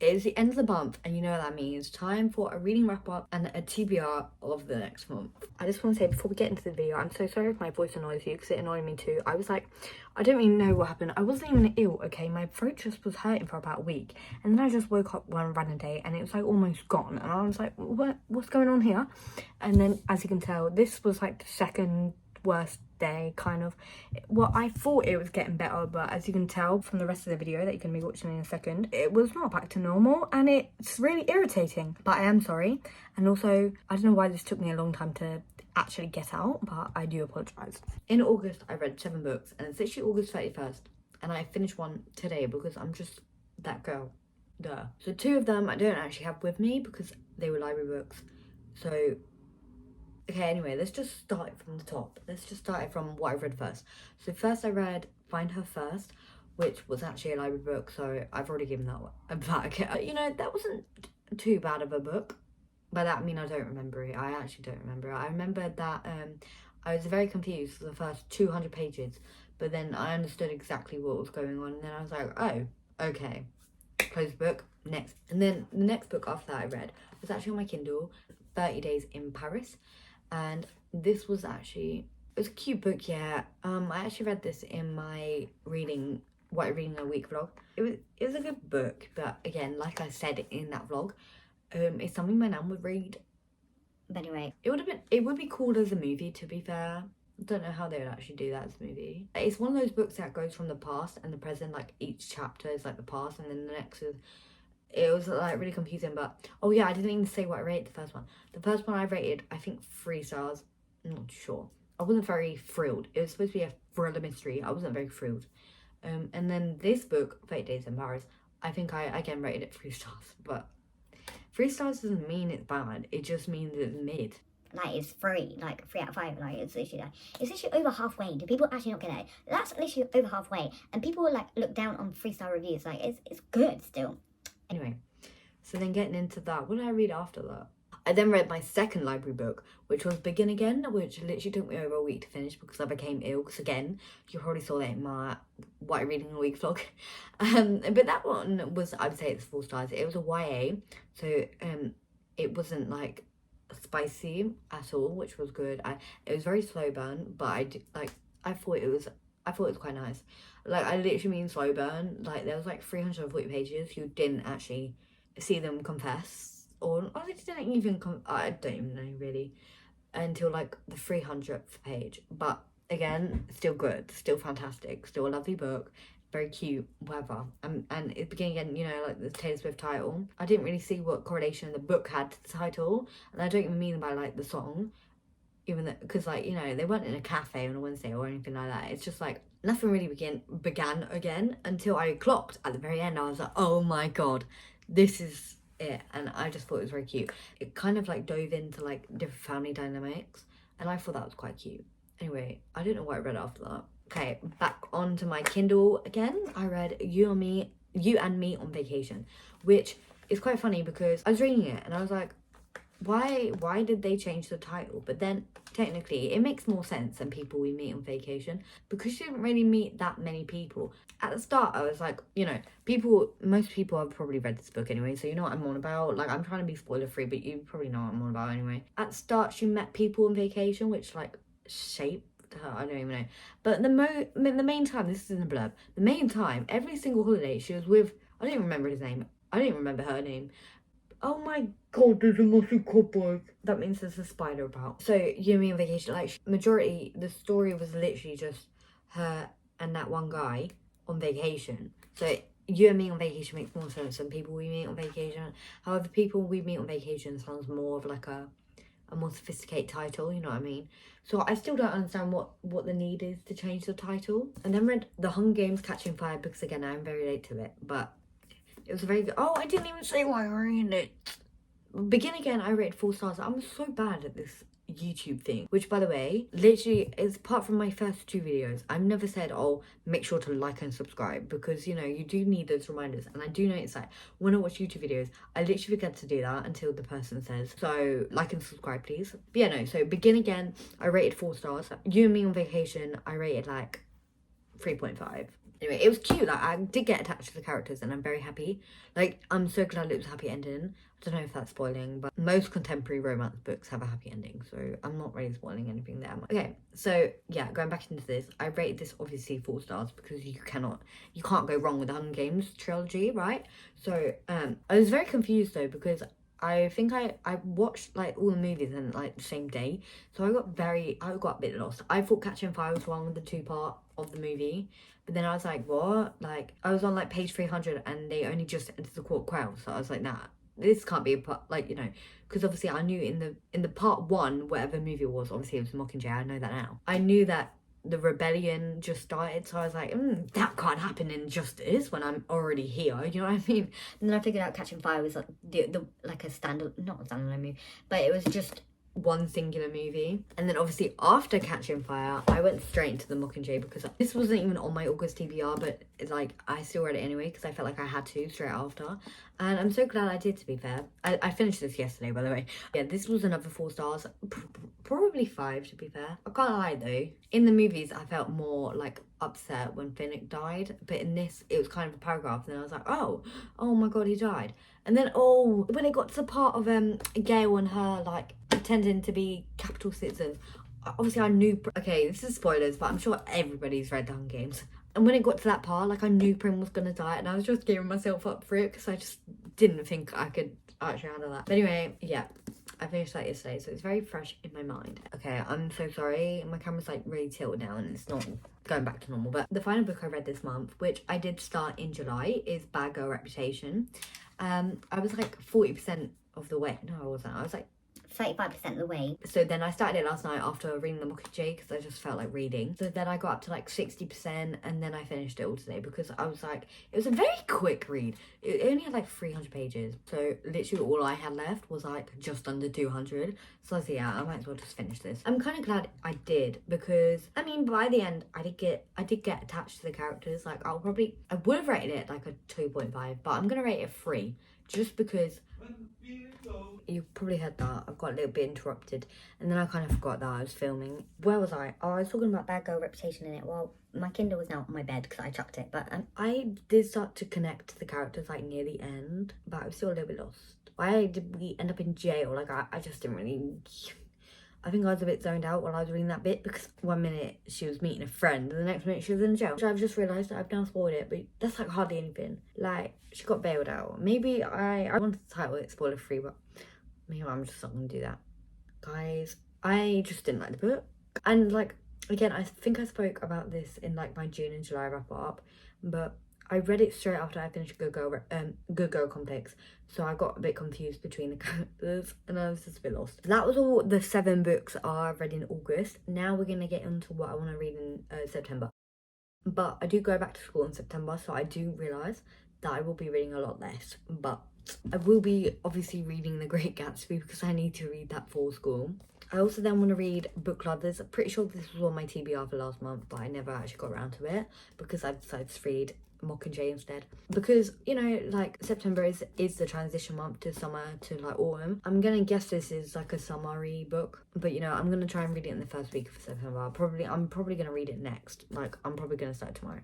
It is the end of the month, and you know what that means. Time for a reading wrap up and a TBR of the next month. I just want to say before we get into the video, I'm so sorry if my voice annoys you because it annoyed me too. I was like, I don't even know what happened. I wasn't even ill, okay? My throat just was hurting for about a week, and then I just woke up one random day and it was like almost gone, and I was like, what's going on here? And then, as you can tell, this was like the second worst day, kind of. Well, I thought it was getting better, but as you can tell from the rest of the video that you're gonna be watching in a second, it was not back to normal, and it's really irritating. But I am sorry, and also I don't know why this took me a long time to actually get out, but I do apologize. In August I read 7 books, and it's literally August 31st, and I finished one today because I'm just that girl. Duh. So 2 of them I don't actually have with me because they were library books. So okay, anyway, let's just start it from the top. Let's just start it from what I read first. So first I read Find Her First, which was actually a library book, so I've already given that one back. You know, that wasn't too bad of a book. By that I mean I don't remember it. I actually don't remember it. I remember that I was very confused for the first 200 pages, but then I understood exactly what was going on, and then I was like, oh, okay. Close the book, next. And then the next book after that I read was actually on my Kindle, 30 Days in Paris. And this was actually, it was a cute book, yeah. I actually read this in my reading, what I read in a week vlog. It was a good book, but again, like I said in that vlog, it's something my nan would read. But anyway, it would be cool as a movie, to be fair. I don't know how they would actually do that as a movie. It's one of those books that goes from the past and the present, like each chapter is like the past, and then the next is, it was like really confusing. But oh yeah, I didn't even say what I rated the first one. The first one I rated, I think 3 stars. I'm not sure. I wasn't very thrilled. It was supposed to be a thriller mystery. I wasn't very thrilled. And then this book, 30 Days in Paris, I think I again rated it 3 stars. But 3 stars doesn't mean it's bad. It just means it's mid. Like, it's 3, like 3 out of 5, like it's literally over halfway. Do people actually not get it? That's literally over halfway, and people like look down on 3-star reviews. Like, it's good still. Anyway, so then getting into that, what did I read after that? I then read my second library book, which was Begin Again, which literally took me over a week to finish because I became ill. Because again, you probably saw that in my what I read in a week vlog. But that one was, I'd say it's 4 stars. It was a YA, so it wasn't like spicy at all, which was good. It was very slow burn, but I thought it was quite nice. Like, I literally mean slow burn. Like, there was like 340 pages. You didn't actually see them confess, or they didn't even I don't even know really, until like the 300th page. But again, still good, still fantastic, still a lovely book, very cute, whatever. And it began again, you know, like the Taylor Swift title. I didn't really see what correlation the book had to the title, and I don't even mean by like the song, even though, because like, you know, they weren't in a cafe on a Wednesday or anything like that. It's just like nothing really began again until I clocked at the very end. I was like, oh my god, this is it. And I just thought it was very cute. It kind of like dove into like different family dynamics, and I thought that was quite cute. Anyway, I don't know what I read after that. Okay, back onto my Kindle again. I read You and Me on Vacation, which is quite funny because I was reading it and I was like, why did they change the title? But then technically it makes more sense than People We Meet on Vacation, because you didn't really meet that many people. At the start I was like, you know, most people have probably read this book anyway, so you know what I'm on about. Like, I'm trying to be spoiler free, but you probably know what I'm on about anyway. At the start she met people on vacation, which like shaped her, I don't even know. But the main time, this is in the blurb, the main time, every single holiday she was with, I don't even remember his name, I don't even remember her name. Oh my god, there's a massive cobweb. That means there's a spider about. So, You and Me on Vacation, like, majority, the story was literally just her and that one guy on vacation. So, You and Me on Vacation makes more sense than People We Meet on Vacation. However, People We Meet on Vacation sounds more of like a more sophisticated title, you know what I mean? So I still don't understand what the need is to change the title. And then read The Hunger Games Catching Fire, because again, I'm very late to it, but it was a very good. Oh, I didn't even say why I rated it. Begin Again, I rated 4 stars. I'm so bad at this YouTube thing, which by the way, literally is apart from my first 2 videos, I've never said, oh, make sure to like and subscribe, because you know, you do need those reminders. And I do notice that when I watch YouTube videos, I literally forget to do that until the person says, so like and subscribe please. But yeah, no, so Begin Again, I rated 4 stars. You and Me on Vacation, I rated like 3.5. Anyway, it was cute. Like, I did get attached to the characters and I'm very happy. Like, I'm so glad it was a happy ending. I don't know if that's spoiling, but most contemporary romance books have a happy ending, so I'm not really spoiling anything there. Okay, so yeah, going back into this, I rated this obviously 4 stars because you can't go wrong with the Hunger Games trilogy, right? So I was very confused though, because I think I watched like all the movies in like the same day, so I got a bit lost. I thought Catching Fire was one with the 2-part of the movie, but then I was like, what? Like, I was on like page 300 and they only just entered the court quail, so I was like, nah, this can't be a part, like, you know, because obviously I knew in the part 1, whatever movie it was, obviously it was Mockingjay, I know that now. I knew that the rebellion just started, so I was like, that can't happen in Justice when I'm already here, you know what I mean? And then I figured out Catching Fire was like the like a not a standalone movie, but it was just one singular movie. And then obviously after Catching Fire, I went straight into the Mockingjay because this wasn't even on my August TBR, but it's like I still read it anyway because I felt like I had to straight after, and I'm so glad I did, to be fair. I finished this yesterday, by the way. Yeah, this was another 4 stars, probably 5 to be fair. I can't lie though, in the movies I felt more like upset when Finnick died, but in this it was kind of a paragraph and then I was like, oh my god, he died. And then when it got to the part of Gail and her like pretending to be capital citizens, obviously I knew, okay, this is spoilers, but I'm sure everybody's read the Hunger Games, and when it got to that part, like, I knew Prim was gonna die and I was just giving myself up for it because I just didn't think I could actually handle that. But anyway, yeah, I finished that yesterday, so it's very fresh in my mind. Okay, I'm so sorry, my camera's like really tilted now and it's not going back to normal, but the final book I read this month, which I did start in July, is Bad Girl Reputation. I was like 40% of the way. No, I wasn't. I was like 35% of the way. So then I started it last night after reading the Mockingjay because I just felt like reading. So then I got up to like 60% and then I finished it all today because I was like, it was a very quick read. It only had like 300 pages. So literally all I had left was like just under 200. So I was like, yeah, I might as well just finish this. I'm kind of glad I did because, I mean, by the end, I did get attached to the characters. Like, I would have rated it like a 2.5, but I'm going to rate it 3 just because you probably heard that I got a little bit interrupted and then I kind of forgot that I was filming. Where was I? Oh, I was talking about Bad Girl Reputation in it. Well, my Kindle was now on my bed because I chucked it, but I did start to connect to the characters like near the end, but I was still a little bit lost. Why did we end up in jail? Like, I just didn't really... I think I was a bit zoned out while I was reading that bit because 1 minute she was meeting a friend and the next minute she was in jail. So I've just realised that I've now spoiled it, but that's like hardly anything. Like, she got bailed out. Maybe I wanted to title it spoiler free, but maybe I'm just not going to do that. Guys, I just didn't like the book. And like, again, I think I spoke about this in like my June and July wrap up, but I read it straight after I finished Good Girl Complex, so I got a bit confused between the characters and I was just a bit lost. That was all the 7 books I read in August. Now we're going to get into what I want to read in September. But I do go back to school in September, so I do realise that I will be reading a lot less. But I will be obviously reading The Great Gatsby because I need to read that for school. I also then want to read Book Lovers. I'm pretty sure this was on my TBR for last month, but I never actually got around to it because I've decided to read Mockingjay instead, because, you know, like, September is the transition month to summer to like autumn. I'm gonna guess this is like a summery book, but you know, I'm gonna try and read it in the first week of September. I'm probably gonna read it next. Like, I'm probably gonna start tomorrow.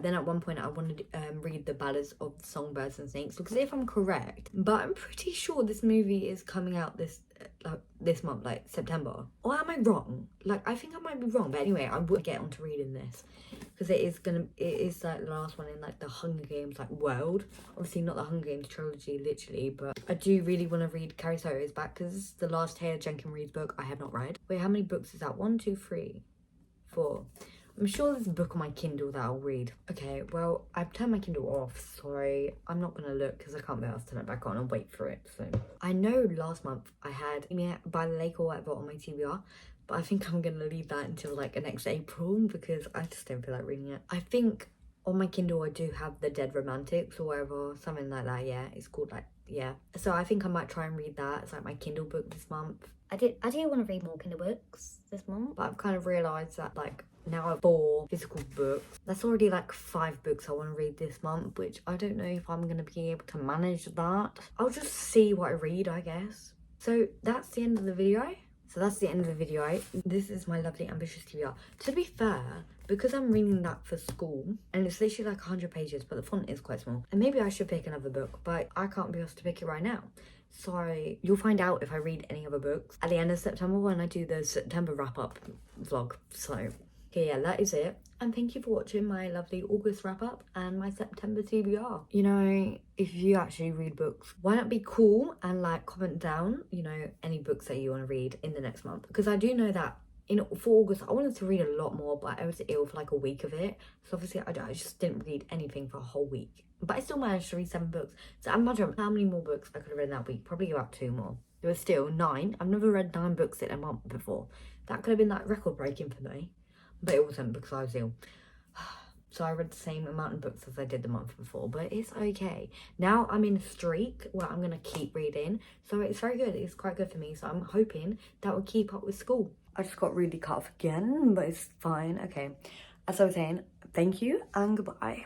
Then at one point I wanted to read The Ballads of Songbirds and Snakes, because if I'm correct, but I'm pretty sure this movie is coming out this month, like September. Or am I wrong? Like, I think I might be wrong, but anyway, I will get onto reading this because it is like the last one in like the Hunger Games like world. Obviously not the Hunger Games trilogy literally, but I do really want to read Carrie Soto's back because this is the last Taylor Jenkins Reid's book I have not read. Wait, how many books is that? 1, 2, 3, 4. I'm sure there's a book on my Kindle that I'll read. Okay, well, I've turned my Kindle off. Sorry, I'm not going to look because I can't be asked to turn it back on and wait for it. So I know last month I had By the Lake or whatever on my TBR, but I think I'm going to leave that until like next April because I just don't feel like reading it. I think on my Kindle I do have The Dead Romantics or whatever, something like that. Yeah, it's called like, yeah. So I think I might try and read that. It's like my Kindle book this month. I do want to read more Kindle books this month, but I've kind of realised that like now I have 4 physical books. That's already like 5 books I want to read this month, which I don't know if I'm going to be able to manage that. I'll just see what I read, I guess. So that's the end of the video. This is my lovely ambitious TBR. To be fair, because I'm reading that for school, and it's literally like 100 pages, but the font is quite small. And maybe I should pick another book, but I can't be asked to pick it right now. So you'll find out if I read any other books at the end of September when I do the September wrap-up vlog. So okay, yeah, that is it. And thank you for watching my lovely August wrap-up and my September TBR. You know, if you actually read books, why not be cool and like comment down, you know, any books that you want to read in the next month? Because I do know that for August, I wanted to read a lot more, but I was ill for like a week of it. So obviously I just didn't read anything for a whole week. But I still managed to read 7 books. So imagine how many more books I could have read that week. Probably about 2 more. There was still 9. I've never read 9 books in a month before. That could have been like record breaking for me. But it wasn't because I was ill. So I read the same amount of books as I did the month before. But it's okay. Now I'm in a streak where I'm going to keep reading. So it's very good. It's quite good for me. So I'm hoping that will keep up with school. I just got really cut off again. But it's fine. Okay. As I was saying, thank you and goodbye.